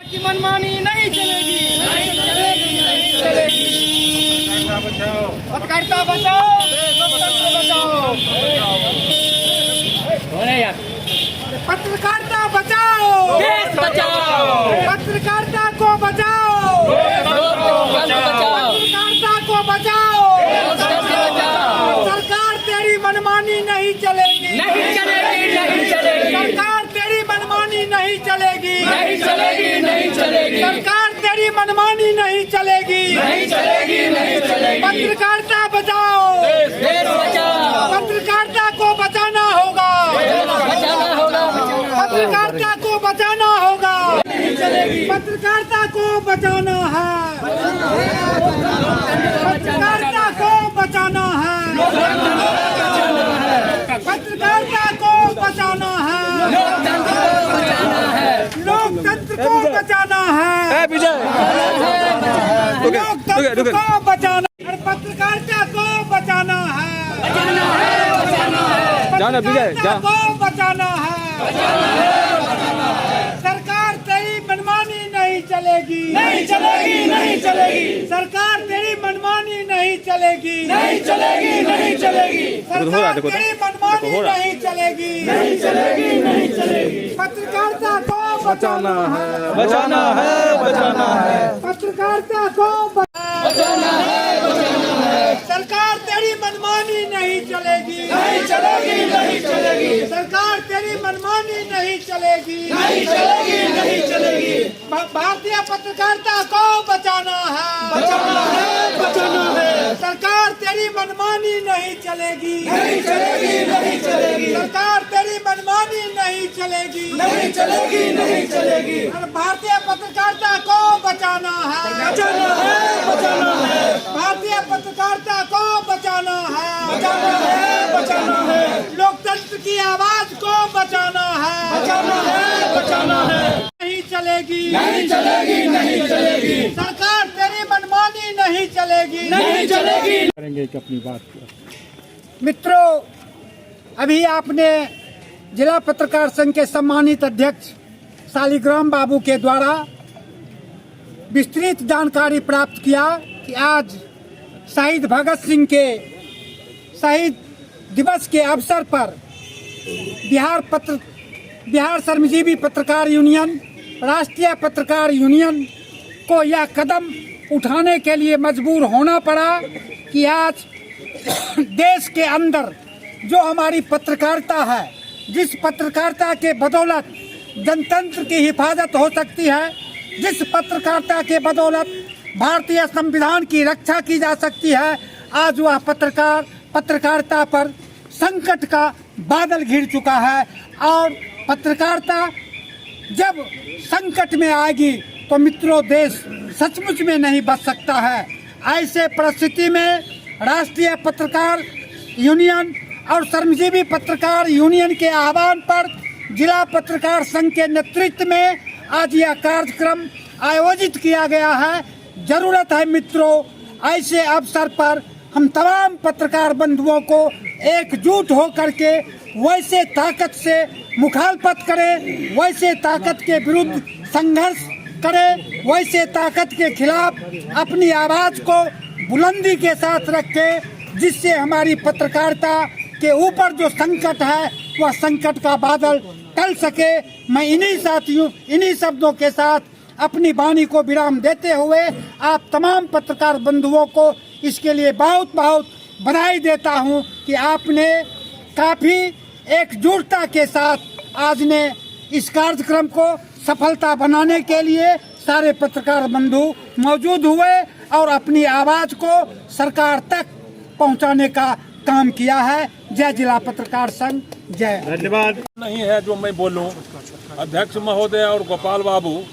की मनमानी नहीं चलेगी, नहीं चलेगी, नहीं चलेगी। पत्रकारिता बचाओ, लोकतंत्र बचाओ। पत्रकारिता बचाओ, देश बचाओ। पत्रकारिता को बचाओ, पत्रकारिता को बचाओ। सरकार तेरी मनमानी नहीं चलेगी, नहीं चलेगी, नहीं चलेगी, सरकार तेरी मनमानी नहीं चलेगी, नहीं चलेगी, नहीं चलेगी, सरकार तेरी मनमानी नहीं चलेगी, नहीं चलेगी, नहीं चलेगी। पत्रकारिता बचाओ, देश बचाओ, पत्रकारिता को बचाना होगा, बचाना होगा, पत्रकारिता को बचाना होगा, पत्रकारिता को बचाना है, पत्रकारिता को बचाना है, पत्रकारिता को बचाना है, लोकतंत्र को बचाना है, लोकतंत्र को बचाना और पत्रकारिता को बचाना है, पत्रकारिता को बचाना है। सरकार तेरी मनमानी नहीं चलेगी, नहीं चलेगी, नहीं चलेगी, सरकार तेरी मनमानी नहीं चलेगी, नहीं चलेगी, नहीं चलेगी, सरकार तेरी मनमानी नहीं चलेगी, नहीं चलेगी, नहीं चलेगी। पत्रकारिता को बचाना है, बचाना है, बचाना है, पत्रकारिता को बचाना है, बचाना है। सरकार तेरी मनमानी नहीं चलेगी, नहीं चलेगी, नहीं चलेगी, सरकार तेरी मनमानी नहीं चलेगी, नहीं चलेगी, नहीं चलेगी। भारतीय पत्रकारिता को बचाना है, बचाना है, बचाना है। सरकार तेरी मनमानी नहीं चलेगी, नहीं चलेगी, नहीं चलेगी, सरकार तेरी मनमानी नहीं चलेगी, नहीं चलेगी, नहीं चलेगी। और भारतीय पत्रकारिता को बचाना है, बचाना है, बचाना है, भारतीय पत्रकारिता को बचाना है, बचाना है, बचाना है, लोकतंत्र की आवाज को बचाना है, बचाना है, बचाना है। नहीं चलेगी, नहीं चलेगी, नहीं चलेगी, सरकार तेरी मनमानी नहीं चलेगी, नहीं चलेगी। करेंगे कि अपनी बात मित्रों, अभी आपने जिला पत्रकार संघ के सम्मानित अध्यक्ष शालिग्राम बाबू के द्वारा विस्तृत जानकारी प्राप्त किया कि आज शहीद भगत सिंह के शहीद दिवस के अवसर पर बिहार श्रमजीवी पत्रकार यूनियन, राष्ट्रीय पत्रकार यूनियन को यह कदम उठाने के लिए मजबूर होना पड़ा कि आज देश के अंदर जो हमारी पत्रकारिता है, जिस पत्रकारिता के बदौलत जनतंत्र की हिफाजत हो सकती है, जिस पत्रकारिता के बदौलत भारतीय संविधान की रक्षा की जा सकती है, आज वह पत्रकारिता पर संकट का बादल घिर चुका है। और पत्रकारिता जब संकट में आएगी तो मित्रों देश सचमुच में नहीं बच सकता है। ऐसे परिस्थिति में राष्ट्रीय पत्रकार यूनियन और श्रमजीवी पत्रकार यूनियन के आह्वान पर जिला पत्रकार संघ के नेतृत्व में आज यह कार्यक्रम आयोजित किया गया है। जरूरत है मित्रों, ऐसे अवसर पर हम तमाम पत्रकार बंधुओं को एकजुट होकर के वैसे ताकत से मुखालफत करें, वैसे ताकत के विरुद्ध संघर्ष करें, वैसे ताकत के खिलाफ अपनी आवाज को बुलंदी के साथ रखें, जिससे हमारी पत्रकारिता के ऊपर जो संकट है वह संकट का बादल टल सके। मैं इन्हीं शब्दों के साथ अपनी वाणी को विराम देते हुए आप तमाम पत्रकार बंधुओं को इसके लिए बहुत बहुत बधाई देता हूं कि आपने काफ़ी एकजुटता के साथ आज ने इस कार्यक्रम को सफलता बनाने के लिए सारे पत्रकार बंधु मौजूद हुए और अपनी आवाज़ को सरकार तक पहुंचाने का काम किया है। जय जिला पत्रकार संघ, जय। धन्यवाद। नहीं है जो मैं बोलूं, अध्यक्ष महोदय और गोपाल बाबू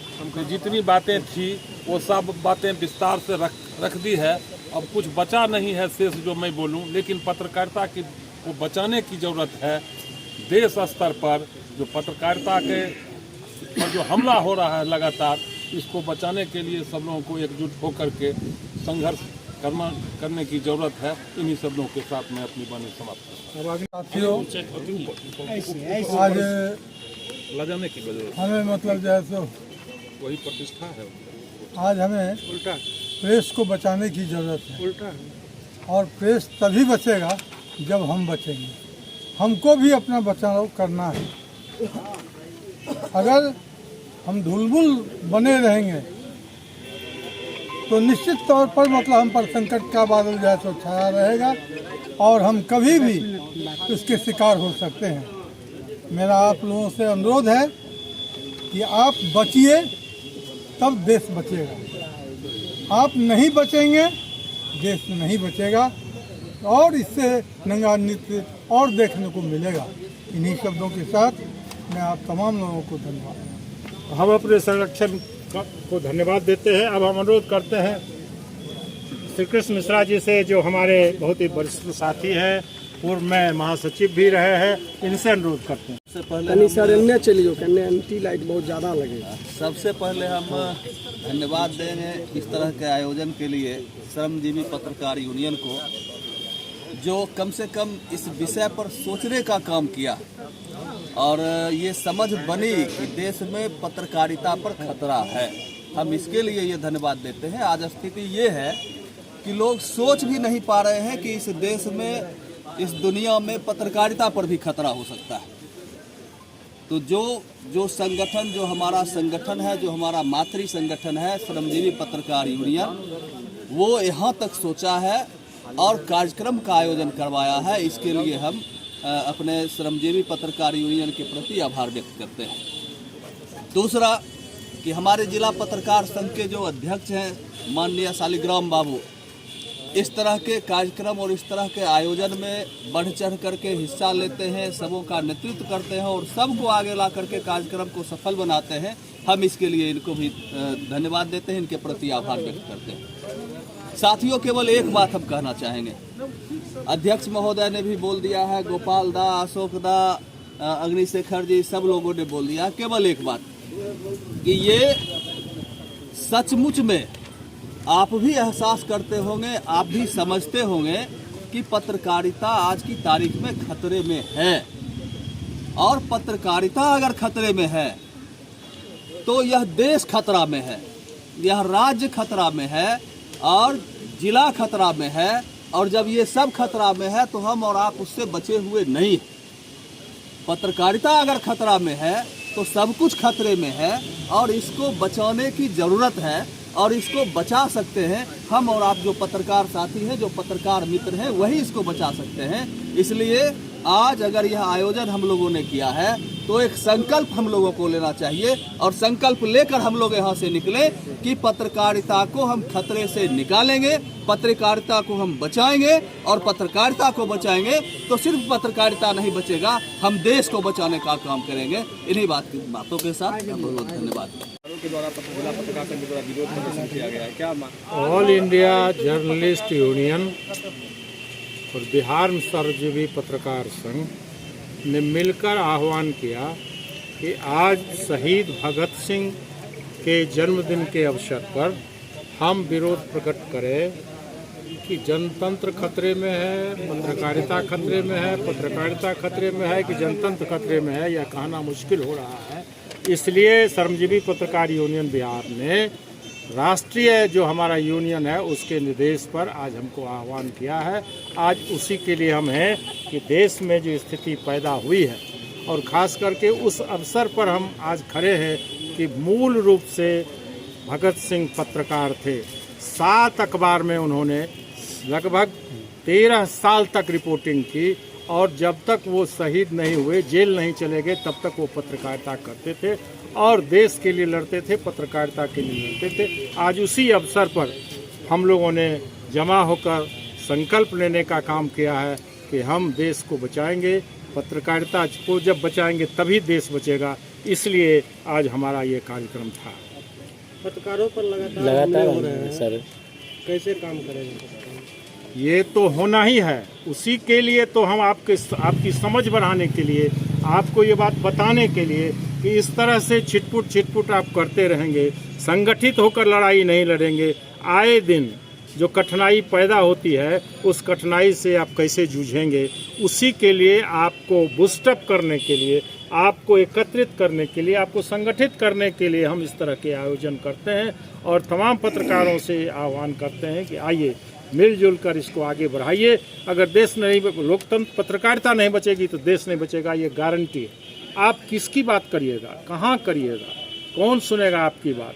जितनी बातें थी वो सब बातें विस्तार से रख दी है। अब कुछ बचा नहीं है शेष जो मैं बोलूं, लेकिन पत्रकारिता की को बचाने की जरूरत है। देश स्तर पर जो पत्रकारिता के और जो हमला हो रहा है लगातार, इसको बचाने के लिए सब लोगों को एकजुट होकर के संघर्ष करने की जरूरत है। इन्हीं शब्दों के साथ मैं अपनी वाणी समाप्त करता हूँ। साथियों, आज लजाने की वजह हमें मतलब जो है सो वही प्रतिष्ठा है। आज हमें प्रेस को बचाने की ज़रूरत है और प्रेस तभी बचेगा जब हम बचेंगे। हमको भी अपना बचाव करना है। अगर हम धुलमुल बने रहेंगे तो निश्चित तौर पर मतलब हम पर संकट का बादल जो है सो छाया रहेगा और हम कभी भी इसके शिकार हो सकते हैं। मेरा आप लोगों से अनुरोध है कि आप बचिए तब देश बचेगा। आप नहीं बचेंगे, देश नहीं बचेगा और इससे नंगा नृत्य और देखने को मिलेगा। इन्हीं शब्दों के साथ मैं आप तमाम लोगों को धन्यवाद। हम अपने संरक्षण को धन्यवाद देते हैं। अब हम अनुरोध करते हैं श्री कृष्ण मिश्रा जी से, जो हमारे बहुत ही वरिष्ठ साथी हैं, पूर्व में महासचिव भी रहे हैं, इनसे अनुरोध करते हैं। सबसे पहले चलिए कन्ने एंटी लाइट बहुत ज़्यादा लगेगा। सबसे पहले हम धन्यवाद देंगे इस तरह के आयोजन के लिए श्रमजीवी पत्रकार यूनियन को, जो कम से कम इस विषय पर सोचने का काम किया और ये समझ बनी कि देश में पत्रकारिता पर खतरा है। हम इसके लिए ये धन्यवाद देते हैं। आज स्थिति ये है कि लोग सोच भी नहीं पा रहे हैं कि इस देश में, इस दुनिया में पत्रकारिता पर भी खतरा हो सकता है। तो जो संगठन, जो हमारा संगठन है, जो हमारा मातृ संगठन है श्रमजीवी पत्रकार यूनियन, वो यहाँ तक सोचा है और कार्यक्रम का आयोजन करवाया है। इसके लिए हम अपने श्रमजीवी पत्रकार यूनियन के प्रति आभार व्यक्त करते हैं। दूसरा कि हमारे जिला पत्रकार संघ के जो अध्यक्ष हैं माननीय शालिग्राम बाबू, इस तरह के कार्यक्रम और इस तरह के आयोजन में बढ़ चढ़ करके हिस्सा लेते हैं, सबों का नेतृत्व करते हैं और सबको आगे ला करके कार्यक्रम को सफल बनाते हैं। हम इसके लिए इनको भी धन्यवाद देते हैं, इनके प्रति आभार व्यक्त करते हैं। साथियों, केवल एक बात हम कहना चाहेंगे। अध्यक्ष महोदय ने भी बोल दिया है, गोपाल दा, अशोक दा, अग्निशेखर जी, सब लोगों ने बोल दिया। केवल एक बात कि ये सचमुच में आप भी एहसास करते होंगे, आप भी समझते होंगे कि पत्रकारिता आज की तारीख में खतरे में है। और पत्रकारिता अगर खतरे में है तो यह देश खतरा में है, यह राज्य खतरा में है और जिला खतरा में है। और जब ये सब खतरा में है तो हम और आप उससे बचे हुए नहीं। पत्रकारिता अगर खतरा में है तो सब कुछ खतरे में है और इसको बचाने की ज़रूरत है और इसको बचा सकते हैं हम और आप, जो पत्रकार साथी हैं, जो पत्रकार मित्र हैं, वही इसको बचा सकते हैं। इसलिए आज अगर यह आयोजन हम लोगों ने किया है तो एक संकल्प हम लोगों को लेना चाहिए और संकल्प लेकर हम लोग यहाँ से निकले कि पत्रकारिता को हम खतरे से निकालेंगे, पत्रकारिता को हम बचाएंगे और पत्रकारिता को बचाएंगे तो सिर्फ पत्रकारिता नहीं बचेगा, हम देश को बचाने का काम करेंगे। इन्हीं बातों के साथ बहुत बहुत धन्यवाद। ऑल इंडिया जर्नलिस्ट यूनियन और बिहार श्रमजीवी पत्रकार संघ ने मिलकर आह्वान किया कि आज शहीद भगत सिंह के जन्मदिन के अवसर पर हम विरोध प्रकट करें कि जनतंत्र खतरे में है, पत्रकारिता खतरे में है, पत्रकारिता खतरे में है कि जनतंत्र खतरे में है, यह कहना मुश्किल हो रहा है। इसलिए श्रमजीवी पत्रकार यूनियन बिहार ने राष्ट्रीय जो हमारा यूनियन है उसके निर्देश पर आज हमको आह्वान किया है। आज उसी के लिए हम हैं कि देश में जो स्थिति पैदा हुई है और ख़ास करके उस अवसर पर हम आज खड़े हैं कि मूल रूप से भगत सिंह पत्रकार थे। 7 अखबार में उन्होंने लगभग 13 साल तक रिपोर्टिंग की और जब तक वो शहीद नहीं हुए, जेल नहीं चले गए, तब तक वो पत्रकारिता करते थे और देश के लिए लड़ते थे, पत्रकारिता के लिए लड़ते थे। आज उसी अवसर पर हम लोगों ने जमा होकर संकल्प लेने का काम किया है कि हम देश को बचाएंगे, पत्रकारिता को जब बचाएंगे तभी देश बचेगा। इसलिए आज हमारा ये कार्यक्रम था। पत्रकारों पर लगातार हो रहे हैं सर, कैसे काम करेंगे? ये तो होना ही है, उसी के लिए तो हम आपकी समझ बढ़ाने के लिए, आपको ये बात बताने के लिए कि इस तरह से छिटपुट आप करते रहेंगे, संगठित होकर लड़ाई नहीं लड़ेंगे, आए दिन जो कठिनाई पैदा होती है उस कठिनाई से आप कैसे जूझेंगे, उसी के लिए आपको बूस्टअप करने के लिए, आपको एकत्रित करने के लिए, आपको संगठित करने के लिए हम इस तरह के आयोजन करते हैं और तमाम पत्रकारों से आह्वान करते हैं कि आइए मिलजुल कर इसको आगे बढ़ाइए। अगर देश नहीं, लोकतंत्र, पत्रकारिता नहीं बचेगी तो देश नहीं बचेगा, ये गारंटी है। आप किसकी बात करिएगा, कहाँ करिएगा, कौन सुनेगा आपकी बात?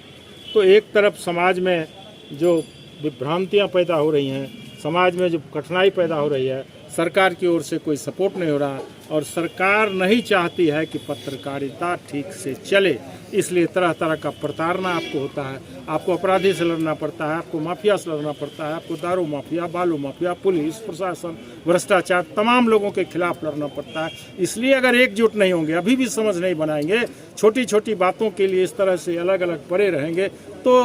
तो एक तरफ समाज में जो विभ्रांतियाँ पैदा हो रही हैं, समाज में जो कठिनाई पैदा हो रही है, सरकार की ओर से कोई सपोर्ट नहीं हो रहा और सरकार नहीं चाहती है कि पत्रकारिता ठीक से चले, इसलिए तरह तरह का प्रताड़ना आपको होता है। आपको अपराधी से लड़ना पड़ता है, आपको माफिया से लड़ना पड़ता है, आपको दारू माफिया, बालू माफिया, पुलिस प्रशासन, भ्रष्टाचार, तमाम लोगों के खिलाफ लड़ना पड़ता है। इसलिए अगर एकजुट नहीं होंगे, अभी भी समझ नहीं बनाएंगे, छोटी छोटी बातों के लिए इस तरह से अलग अलग पड़े रहेंगे तो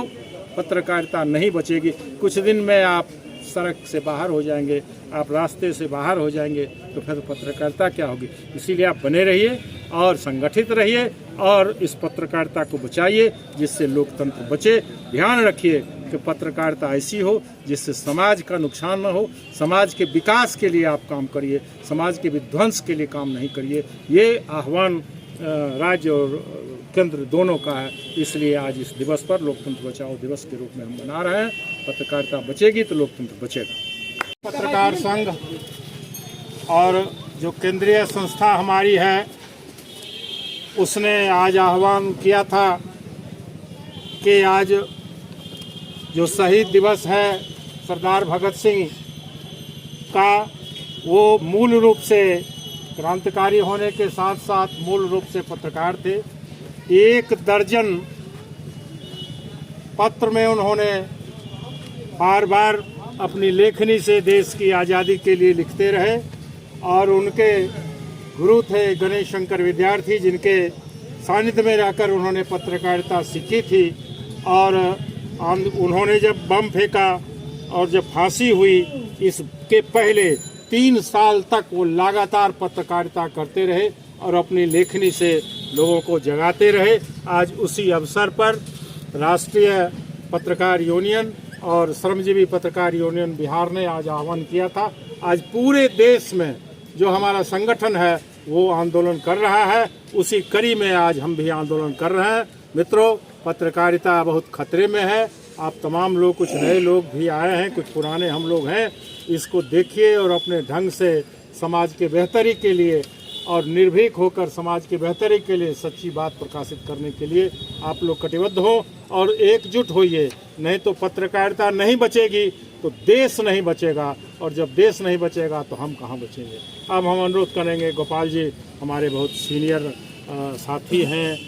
पत्रकारिता नहीं बचेगी। कुछ दिन में आप सड़क से बाहर हो जाएंगे, आप रास्ते से बाहर हो जाएंगे, तो फिर पत्रकारिता क्या होगी? इसीलिए आप बने रहिए और संगठित रहिए और इस पत्रकारिता को बचाइए जिससे लोकतंत्र बचे। ध्यान रखिए कि पत्रकारिता ऐसी हो जिससे समाज का नुकसान न हो, समाज के विकास के लिए आप काम करिए, समाज के विध्वंस के लिए काम नहीं करिए। ये आह्वान राज्य और केंद्र दोनों का है। इसलिए आज इस दिवस पर लोकतंत्र बचाओ दिवस के रूप में हम मना रहे हैं। पत्रकारिता बचेगी तो लोकतंत्र बचेगा। पत्रकार संघ और जो केंद्रीय संस्था हमारी है उसने आज आह्वान किया था कि आज जो शहीद दिवस है सरदार भगत सिंह का, वो मूल रूप से क्रांतिकारी होने के साथ साथ मूल रूप से पत्रकार थे। 1 दर्जन पत्र में उन्होंने बार बार अपनी लेखनी से देश की आज़ादी के लिए लिखते रहे और उनके गुरु थे गणेश शंकर विद्यार्थी, जिनके सानिध्य में रहकर उन्होंने पत्रकारिता सीखी थी। और उन्होंने जब बम फेंका और जब फांसी हुई, इसके पहले 3 साल तक वो लगातार पत्रकारिता करते रहे और अपनी लेखनी से लोगों को जगाते रहे। आज उसी अवसर पर राष्ट्रीय पत्रकार यूनियन और श्रमजीवी पत्रकार यूनियन बिहार ने आज आह्वान किया था। आज पूरे देश में जो हमारा संगठन है वो आंदोलन कर रहा है, उसी कड़ी में आज हम भी आंदोलन कर रहे हैं। मित्रों, पत्रकारिता बहुत खतरे में है। आप तमाम लोग, कुछ नए लोग भी आए हैं, कुछ पुराने हम लोग हैं, इसको देखिए और अपने ढंग से समाज के बेहतरी के लिए और निर्भीक होकर समाज की बेहतरी के लिए सच्ची बात प्रकाशित करने के लिए आप लोग कटिबद्ध हो और एकजुट होइए। नहीं तो पत्रकारिता नहीं बचेगी तो देश नहीं बचेगा, और जब देश नहीं बचेगा तो हम कहाँ बचेंगे। अब हम अनुरोध करेंगे, गोपाल जी हमारे बहुत सीनियर साथी हैं